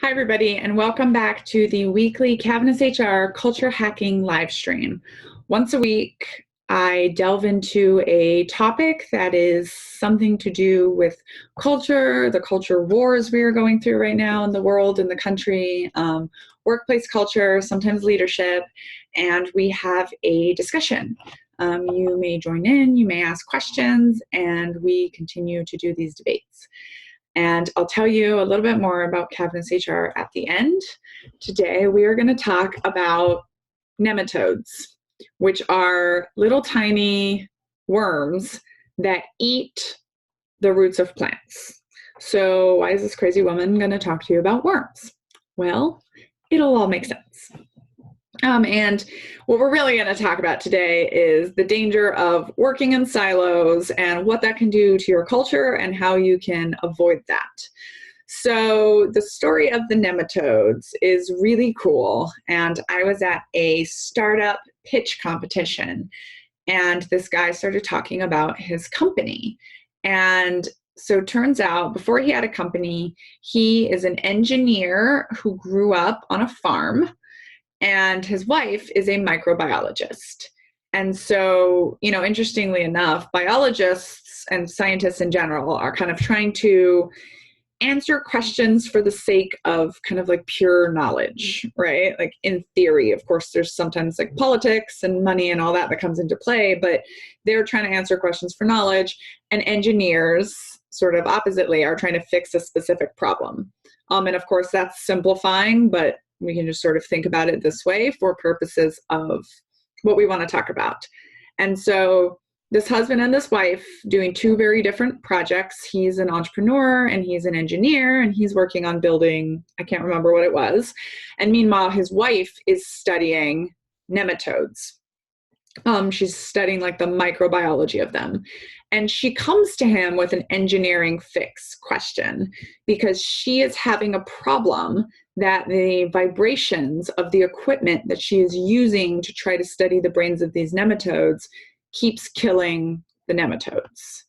Hi, everybody, and welcome back to the weekly Cavness HR Culture Hacking live stream. Once a week, I delve into a topic that is something to do with culture, the culture wars we are going through right now in the world and the country, workplace culture, sometimes leadership, and we have a discussion. You may join in, you may ask questions, and we continue to do these debates. And I'll tell you a little bit more about Cavness HR at the end. Today, we are going to talk about nematodes, which are little tiny worms that eat the roots of plants. So why is this crazy woman going to talk to you about worms? Well, it'll all make sense. And what we're really going to talk about today is the danger of working in silos and what that can do to your culture and how you can avoid that. So the story of the nematodes is really cool. And I was at a startup pitch competition, and this guy started talking about his company. And so it turns out before he had a company, he is an engineer who grew up on a farm. And his wife is a microbiologist. And so, interestingly enough, biologists and scientists in general are kind of trying to answer questions for the sake of kind of like pure knowledge, right? Like in theory, of course, there's sometimes like politics and money and all that comes into play, but they're trying to answer questions for knowledge, and engineers, sort of oppositely, are trying to fix a specific problem. And of course, that's simplifying, but we can just sort of think about it this way for purposes of what we want to talk about. And so this husband and this wife doing two very different projects. He's an entrepreneur and he's an engineer, and he's working on building, I can't remember what it was. And meanwhile, his wife is studying nematodes. She's studying like the microbiology of them. And she comes to him with an engineering fix question because she is having a problem that the vibrations of the equipment that she is using to try to study the brains of these nematodes keeps killing the nematodes.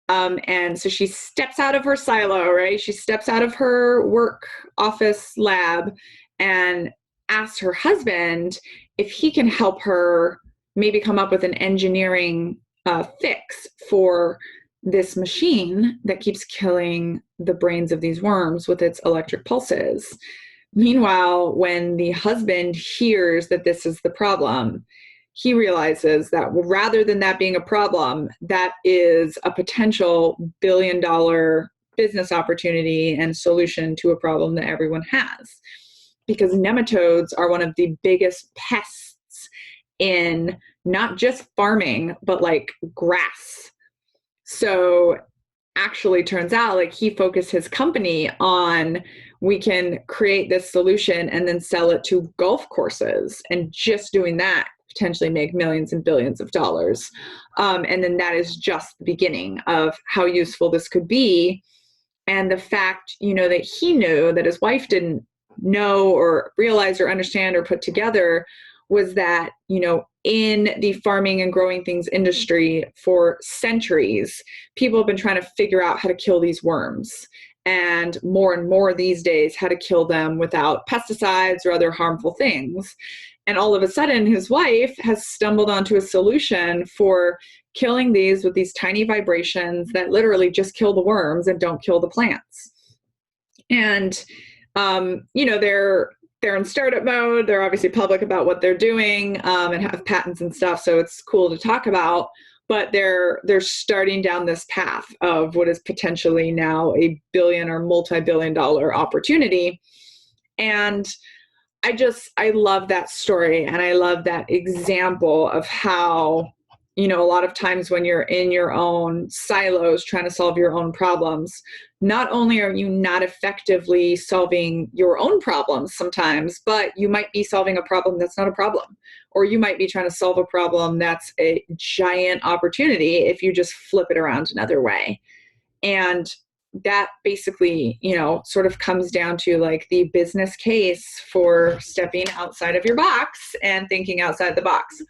And so she steps out of her silo, right? She steps out of her work office lab and asks her husband if he can help her maybe come up with an engineering fix for this machine that keeps killing the brains of these worms with its electric pulses. Meanwhile, when the husband hears that this is the problem, he realizes that rather than that being a problem, that is a potential billion-dollar business opportunity and solution to a problem that everyone has. Because nematodes are one of the biggest pests in not just farming, but like grass. So actually turns out like he focused his company on, we can create this solution and then sell it to golf courses, and just doing that potentially make millions and billions of dollars. And then that is just the beginning of how useful this could be. And the fact, that he knew that his wife didn't know or realize or understand or put together was that, in the farming and growing things industry for centuries, people have been trying to figure out how to kill these worms. And more these days, how to kill them without pesticides or other harmful things. And all of a sudden, his wife has stumbled onto a solution for killing these with these tiny vibrations that literally just kill the worms and don't kill the plants. And, they're in startup mode. They're obviously public about what they're doing and have patents and stuff. So it's cool to talk about, but they're starting down this path of what is potentially now a billion or multi-billion-dollar opportunity. And I love that story. And I love that example of how, a lot of times when you're in your own silos trying to solve your own problems, not only are you not effectively solving your own problems sometimes, but you might be solving a problem that's not a problem. Or you might be trying to solve a problem that's a giant opportunity if you just flip it around another way. And that basically, sort of comes down to like the business case for stepping outside of your box and thinking outside the box.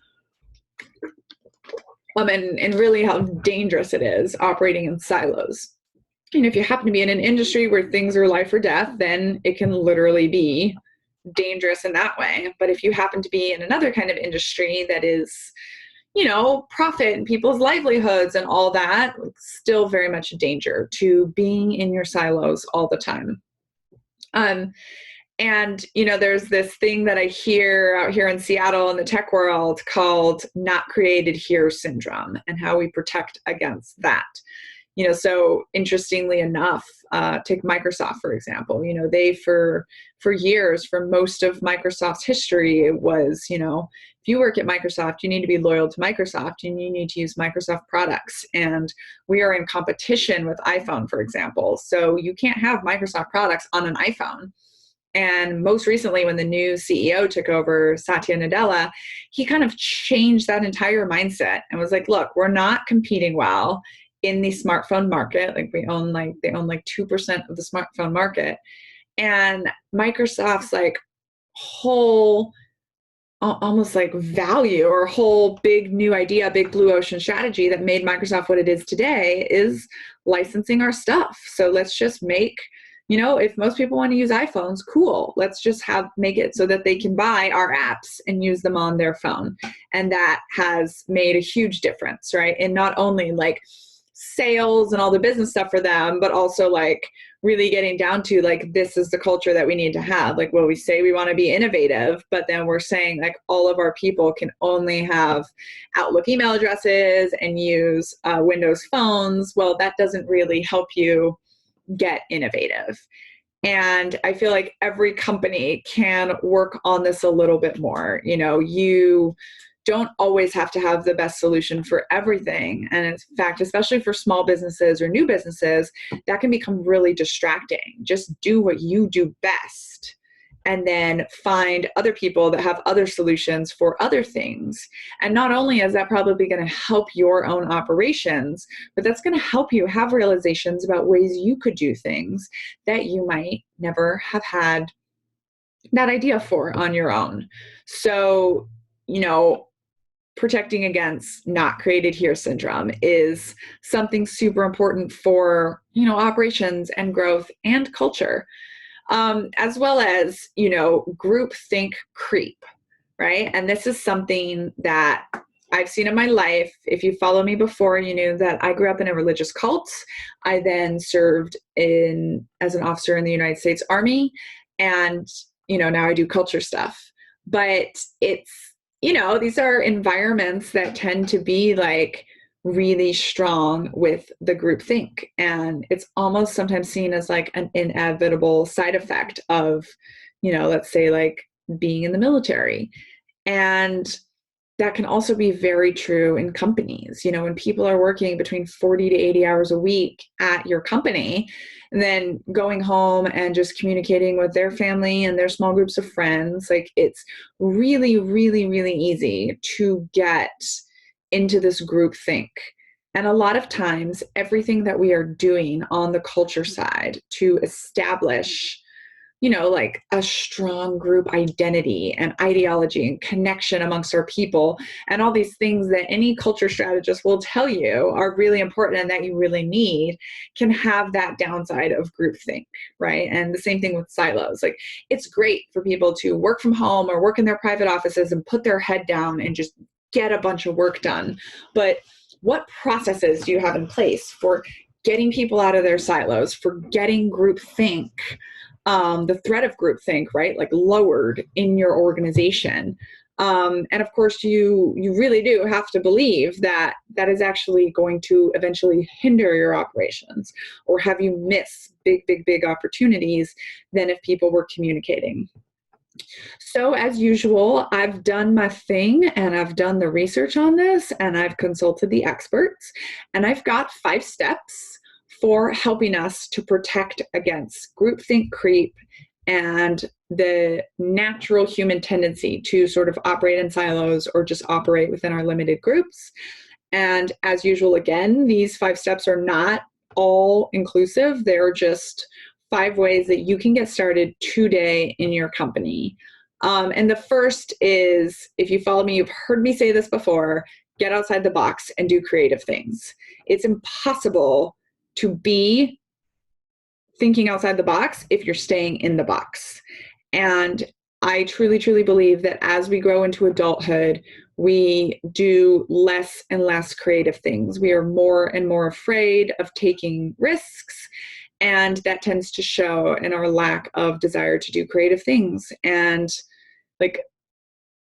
And really how dangerous it is operating in silos. if you happen to be in an industry where things are life or death, then it can literally be dangerous in that way. But if you happen to be in another kind of industry that is, profit and people's livelihoods and all that, still very much a danger to being in your silos all the time. And, there's this thing that I hear out here in Seattle in the tech world called not created here syndrome, and how we protect against that. So interestingly enough, take Microsoft, for example. They for years, for most of Microsoft's history, it was, if you work at Microsoft, you need to be loyal to Microsoft and you need to use Microsoft products. And we are in competition with iPhone, for example. So you can't have Microsoft products on an iPhone. And most recently, when the new CEO took over, Satya Nadella, he kind of changed that entire mindset and was like, look, we're not competing well in the smartphone market. Like they own like 2% of the smartphone market. And Microsoft's like whole almost like value or whole big new idea, big blue ocean strategy that made Microsoft what it is today is licensing our stuff. So let's just make, if most people want to use iPhones, cool. Let's just make it so that they can buy our apps and use them on their phone. And that has made a huge difference, right? And not only like sales and all the business stuff for them, but also like really getting down to like, this is the culture that we need to have. Like, well, we say we want to be innovative, but then we're saying like all of our people can only have Outlook email addresses and use Windows phones. Well, that doesn't really help you get innovative. And I feel like every company can work on this a little bit more. You don't always have to have the best solution for everything. And in fact, especially for small businesses or new businesses, that can become really distracting. Just do what you do best and then find other people that have other solutions for other things. And not only is that probably going to help your own operations, but that's going to help you have realizations about ways you could do things that you might never have had that idea for on your own. So, protecting against not created here syndrome is something super important for, operations and growth and culture, as well as, group think creep, right? And this is something that I've seen in my life. If you follow me before, you knew that I grew up in a religious cult. I then served as an officer in the United States Army. And, now I do culture stuff. But it's, these are environments that tend to be like really strong with the group think. And it's almost sometimes seen as like an inevitable side effect of, let's say like being in the military. And that can also be very true in companies. When people are working between 40 to 80 hours a week at your company, and then going home and just communicating with their family and their small groups of friends, like it's really, really, really easy to get into this group think. And a lot of times, everything that we are doing on the culture side to establish like a strong group identity and ideology and connection amongst our people and all these things that any culture strategist will tell you are really important and that you really need, can have that downside of groupthink, right? And the same thing with silos. Like it's great for people to work from home or work in their private offices and put their head down and just get a bunch of work done. But what processes do you have in place for getting people out of their silos, for getting groupthink, the threat of groupthink, right? Like lowered in your organization. And of course, you really do have to believe that that is actually going to eventually hinder your operations or have you miss big, big, big opportunities than if people were communicating. So as usual, I've done my thing and I've done the research on this and I've consulted the experts and I've got 5 steps for helping us to protect against groupthink creep and the natural human tendency to sort of operate in silos or just operate within our limited groups. And as usual, again, these 5 steps are not all inclusive. They're just 5 ways that you can get started today in your company. And the first is, if you follow me, you've heard me say this before, get outside the box and do creative things. It's impossible to be thinking outside the box if you're staying in the box. And I truly, truly believe that as we grow into adulthood, we do less and less creative things. We are more and more afraid of taking risks. And that tends to show in our lack of desire to do creative things. And like,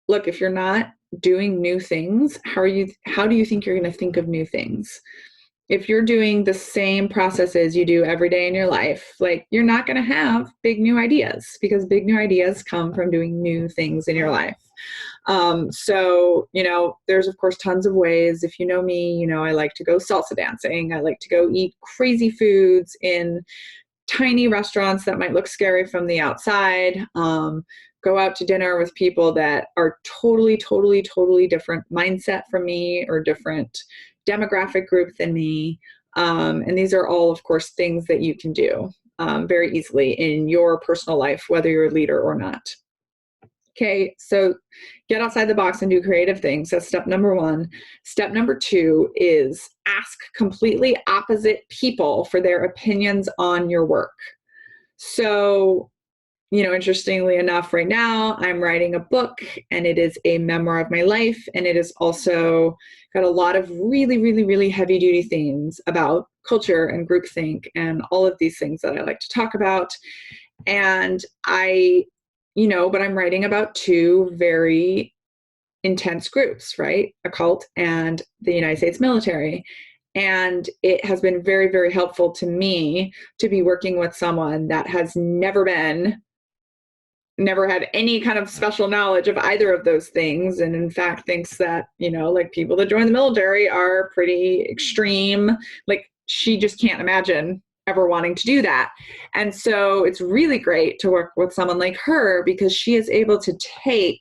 look, if you're not doing new things, how do you think you're going to think of new things? If you're doing the same processes you do every day in your life, like, you're not going to have big new ideas, because big new ideas come from doing new things in your life. So, there's of course tons of ways. If you know me, I like to go salsa dancing. I like to go eat crazy foods in tiny restaurants that might look scary from the outside. Go out to dinner with people that are totally, totally, totally different mindset from me or different demographic group than me. And these are all, of course, things that you can do very easily in your personal life, whether you're a leader or not. Okay, so get outside the box and do creative things. That's step number one. Step number two is ask completely opposite people for their opinions on your work. So, interestingly enough, right now I'm writing a book, and it is a memoir of my life. And it is also got a lot of really, really, really heavy duty themes about culture and groupthink and all of these things that I like to talk about. And but I'm writing about two very intense groups, right? A cult and the United States military. And it has been very, very helpful to me to be working with someone that has never had any kind of special knowledge of either of those things. And in fact, thinks that, like, people that join the military are pretty extreme. Like, she just can't imagine ever wanting to do that. And so it's really great to work with someone like her, because she is able to take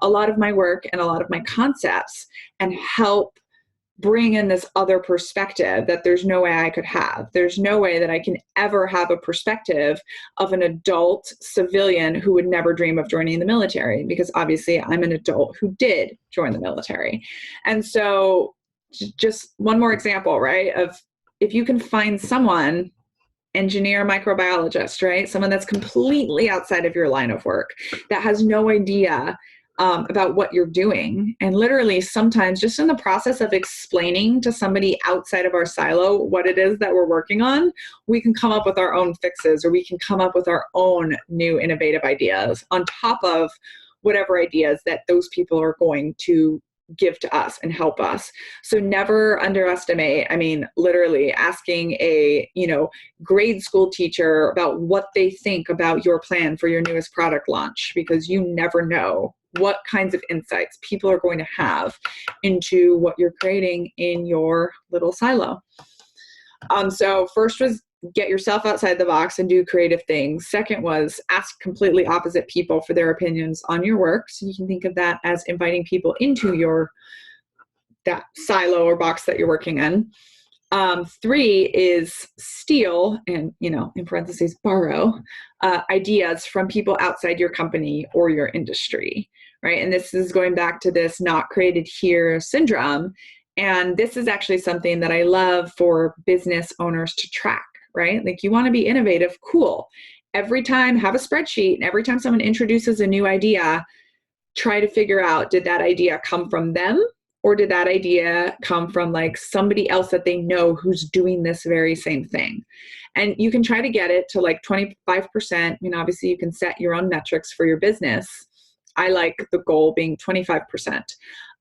a lot of my work and a lot of my concepts and help bring in this other perspective that there's no way I could have. There's no way that I can ever have a perspective of an adult civilian who would never dream of joining the military, because obviously I'm an adult who did join the military. And so just one more example, right, of if you can find someone, engineer, microbiologist, right, someone that's completely outside of your line of work, that has no idea about what you're doing. And literally sometimes just in the process of explaining to somebody outside of our silo what it is that we're working on, we can come up with our own fixes, or we can come up with our own new innovative ideas on top of whatever ideas that those people are going to give to us and help us. So never underestimate, literally asking a, grade school teacher about what they think about your plan for your newest product launch, because you never know what kinds of insights people are going to have into what you're creating in your little silo. So first was get yourself outside the box and do creative things. Second was ask completely opposite people for their opinions on your work. So you can think of that as inviting people into that silo or box that you're working in. 3 is steal, and, in parentheses, borrow ideas from people outside your company or your industry, right? And this is going back to this not created here syndrome. And this is actually something that I love for business owners to track, right? Like, you want to be innovative, cool. Every time, have a spreadsheet, and every time someone introduces a new idea, try to figure out, did that idea come from them? Or did that idea come from like somebody else that they know who's doing this very same thing? And you can try to get it to like 25%. Obviously you can set your own metrics for your business. I like the goal being 25%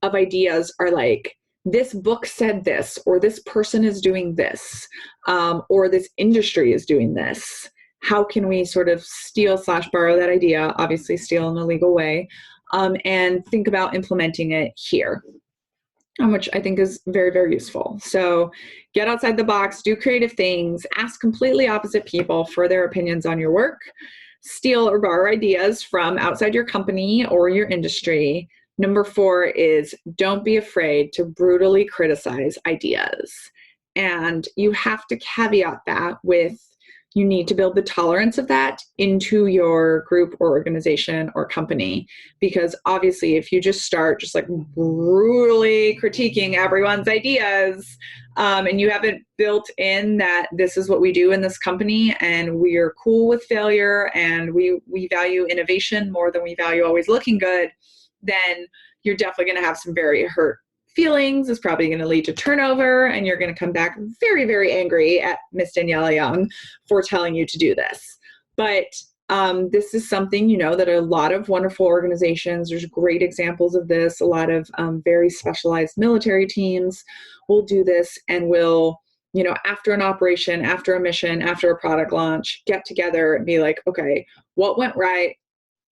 of ideas are like, this book said this, or this person is doing this, or this industry is doing this. How can we sort of steal/borrow that idea, obviously steal in a legal way, and think about implementing it here, which I think is very, very useful. So get outside the box, do creative things, ask completely opposite people for their opinions on your work, steal or borrow ideas from outside your company or your industry. Number 4 is don't be afraid to brutally criticize ideas. And you have to caveat that with you need to build the tolerance of that into your group or organization or company. Because obviously, if you just start just like brutally critiquing everyone's ideas, and you haven't built in that this is what we do in this company and we are cool with failure and we value innovation more than we value always looking good, then you're definitely going to have some very hurt feelings. It's probably going to lead to turnover, and you're going to come back very, very angry at Miss Daniella Young for telling you to do this. But this is something, that a lot of wonderful organizations, there's great examples of this. A lot of very specialized military teams will do this and will, after an operation, after a mission, after a product launch, get together and be like, okay, what went right?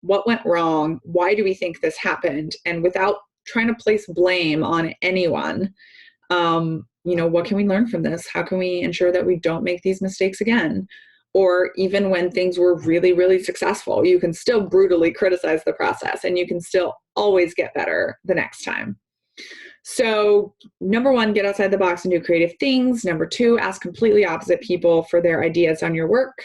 What went wrong? Why do we think this happened? And without trying to place blame on anyone, what can we learn from this? How can we ensure that we don't make these mistakes again? Or even when things were really, really successful, you can still brutally criticize the process and you can still always get better the next time. So number one, get outside the box and do creative things. Number two, ask completely opposite people for their ideas on your work.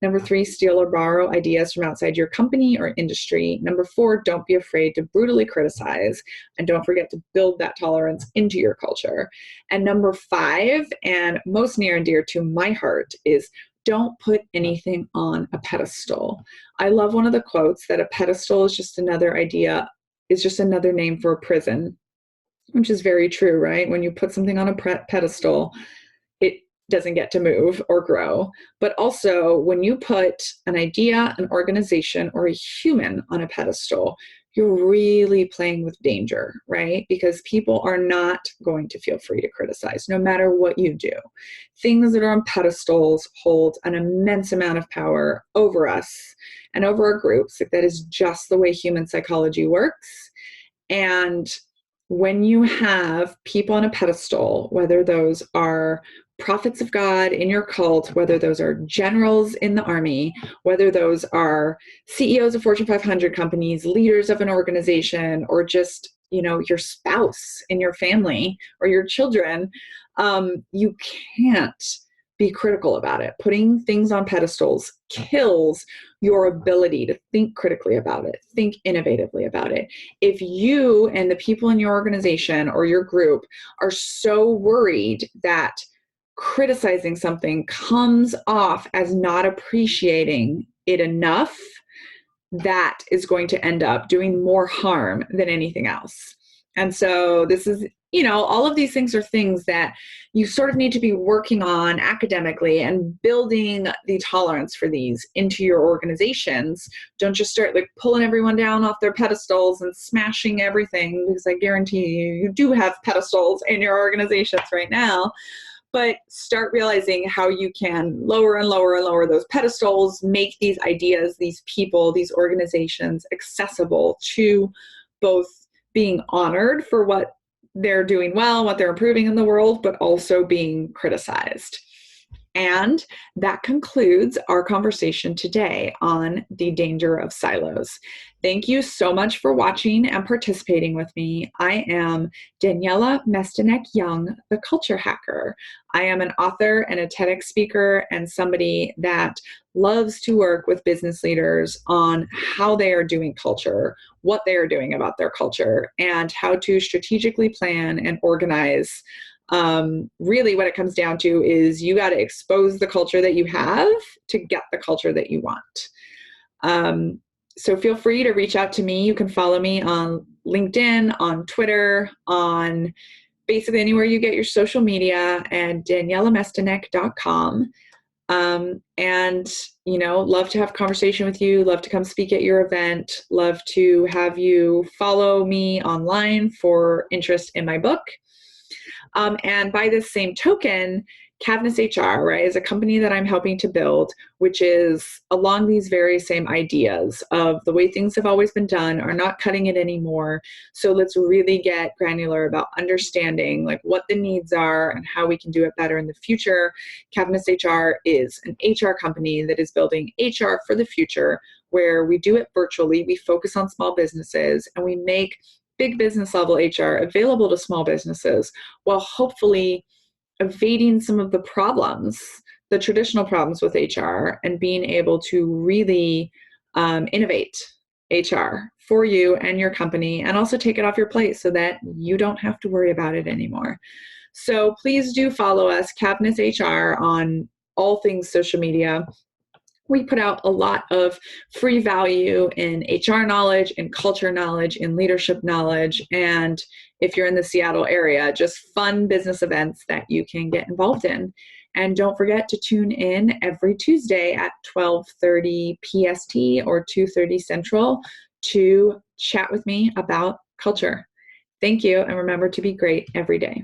Number three, steal or borrow ideas from outside your company or industry. Number four, don't be afraid to brutally criticize. And don't forget to build that tolerance into your culture. And number five, and most near and dear to my heart, is don't put anything on a pedestal. I love one of the quotes that a pedestal is just another idea, is just another name for a prison. Which is very true, right? When you put something on a pedestal, it doesn't get to move or grow. But also, when you put an idea, an organization, or a human on a pedestal, you're really playing with danger, right? Because people are not going to feel free to criticize, no matter what you do. Things that are on pedestals hold an immense amount of power over us and over our groups. That is just the way human psychology works. And when you have people on a pedestal, whether those are prophets of God in your cult, whether those are generals in the army, whether those are CEOs of Fortune 500 companies, leaders of an organization, or just, your spouse in your family or your children, you can't be critical about it. Putting things on pedestals kills your ability to think critically about it, think innovatively about it. If you and the people in your organization or your group are so worried that criticizing something comes off as not appreciating it enough, that is going to end up doing more harm than anything else. And so this is, all of these things are things that you sort of need to be working on academically and building the tolerance for these into your organizations. Don't just start like pulling everyone down off their pedestals and smashing everything, because I guarantee you do have pedestals in your organizations right now. But start realizing how you can lower and lower and lower those pedestals, make these ideas, these people, these organizations accessible to both being honored for what they're doing well, what they're improving in the world, but also being criticized. And that concludes our conversation today on the danger of silos. Thank you so much for watching and participating with me. I am Daniella Young, the Culture Hacker. I am an author and a TEDx speaker and somebody that loves to work with business leaders on how they are doing culture, what they are doing about their culture, and how to strategically plan and organize. Really what it comes down to is you got to expose the culture that you have to get the culture that you want. So feel free to reach out to me. You can follow me on LinkedIn, on Twitter, on basically anywhere you get your social media, and daniellamestenek.com. And, love to have a conversation with you, love to come speak at your event, love to have you follow me online for interest in my book. And by this same token, Cavness HR, right, is a company that I'm helping to build, which is along these very same ideas of the way things have always been done are not cutting it anymore. So let's really get granular about understanding like what the needs are and how we can do it better in the future. Cavness HR is an HR company that is building HR for the future, where we do it virtually. We focus on small businesses and we make big business level HR available to small businesses while hopefully evading some of the problems the traditional problems with HR and being able to really innovate HR for you and your company, and also take it off your plate so that you don't have to worry about it anymore. So please do follow us, Cavness HR, on all things social media. We put out a lot of free value in HR knowledge, in culture knowledge, in leadership knowledge, and if you're in the Seattle area, just fun business events that you can get involved in. And don't forget to tune in every Tuesday at 12:30 PST or 2:30 Central to chat with me about culture. Thank you, and remember to be great every day.